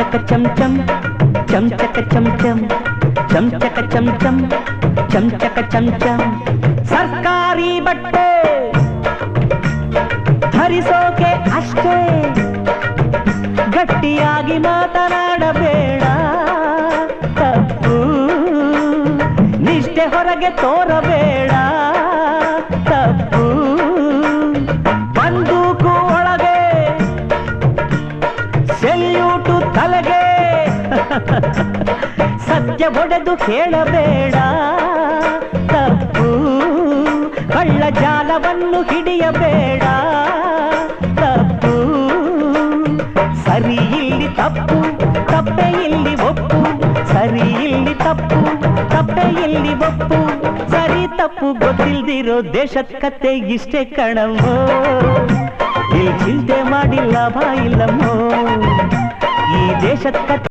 ಚಕ ಚಮ್ ಚಮ್ ಚಮ್ ಚಕ ಚಮ್ ಚಮ್ ಚಮ್ ಚಕ ಚಮ್ ಚಮ್ ಚಮ್ ಚಕ ಚಮ್ ಚಮ್ ಸರ್ಕಾರಿ ಬಟ್ಟೆ ಧರಿಸೋಕೆ ಅಷ್ಟೇ ಗಟ್ಟಿಯಾಗಿ ಮಾತನಾಡಬೇಡ ತಪ್ಪು ನಿಷ್ಠೆ ಹೊರಗೆ ತೋರಬೇಡ ತಪ್ಪು ಬಂದೂಕು ಒಳಗೆ ಸೆಲ್ಯೂಟು ತಲೆಗೆ ಸತ್ಯ ಒಡೆದು ಕೇಳಬೇಡ ತಪ್ಪು ಕಳ್ಳ ಜಾಲವನ್ನು ಹಿಡಿಯಬೇಡ ತಪ್ಪು ಸರಿ ಇಲ್ಲಿ ತಪ್ಪು ತಪ್ಪೆ ಇಲ್ಲಿ ಒಪ್ಪು ಸರಿ ಇಲ್ಲಿ ತಪ್ಪು ತಪ್ಪೆ ಇಲ್ಲಿ ಒಪ್ಪು ಸರಿ ತಪ್ಪು ಗೊತ್ತಿಲ್ದಿರೋ ದೇಶದ ಕತೆ ಇಷ್ಟೇ ಕಣವೋ ಇಲ್ಲಿ ಚಿಂತೆ ಮಾಡಿ ಲಾಭ ಇಲ್ಲಮ್ಮೋ ಈ ದೇಶದ ಕತೆ